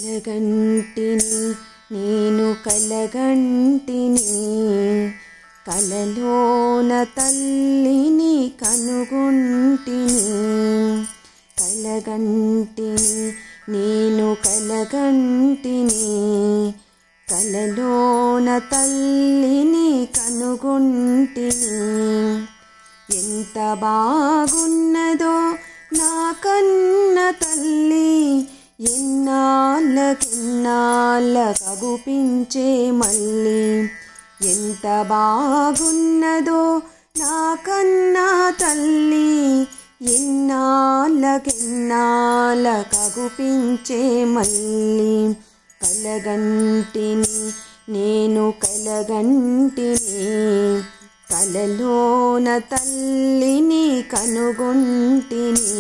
కలగంటిని నేను కలగంటిని కలలోన తల్లిని కనుగొంటిని కలగంటిని నేను కలగంటిని కలలోన తల్లిని కనుగొంటిని ఎంత బాగున్నదో నా కన్న తల్లి ఎన్నాళ్ళకెన్నాళ్ళ కగుపించే మళ్ళీ ఎంత బాగున్నదో నా కన్నా తల్లి ఎన్నాళ్ళకెన్నాళ్ళ కగుపించే మళ్ళీ కలగంటిని నేను కలగంటిని కలలోన తల్లిని కనుగొంటిని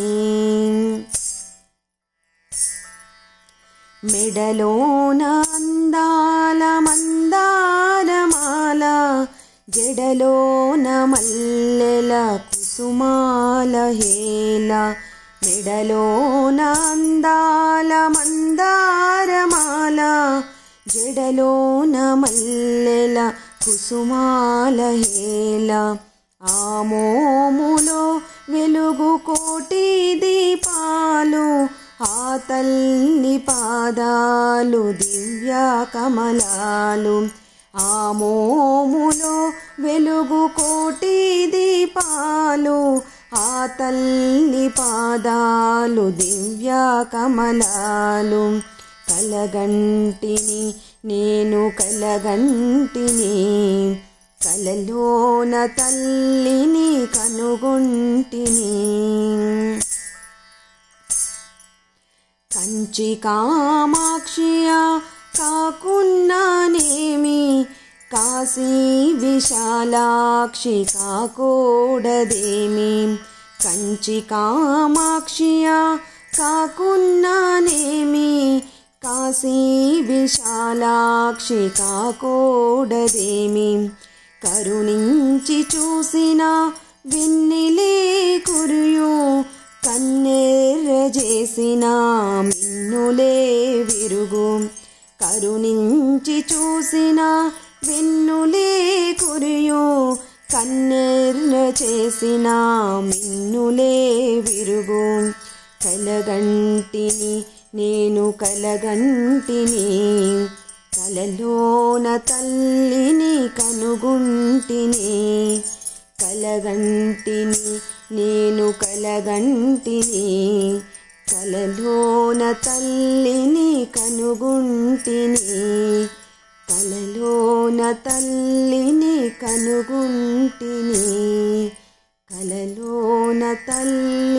మెడలోన అందాల మందారమాల జడలోన మల్లెల కుసుమాల హేల మెడలోన అందాల మందారమాల జడలోన మల్లెల కుసుమాల హేల ఆ మోములో వెలుగు కోటి దీపాలు ఆ తల్లి పాదాలు దివ్య కమలాలు ఆ మోములో వెలుగు కోటి దీపాలు ఆ తల్లి పాదాలు దివ్య కమలాలు కలగంటిని నేను కలగంటిని కలలోన తల్లిని కనుగొంటిని కంచి కామాక్షియా కాకున్నానేమి కాశీ విశాలాక్షి కాకూడదేమి కంచి కామాక్షియా కాకున్నానేమి కాశీ విశాలాక్షి కాకూడదేమి కరుణించి చూసిన వెన్నెలే కురియు కన్నెర్ర చేసిన మిన్నులే విరుగు కరుణించి చూసిన వెన్నులే కురియు కన్నెర్ర చేసిన మిన్నులే విరుగు కలగంటిని నేను కలగంటిని కలలోన తల్లిని కనుగొంటిని కలగంటిని నేను కలగంటిని కలలోన తల్లిని కనుగొంటిని కలలోన తల్లిని కనుగొంటిని కలలోన తల్లి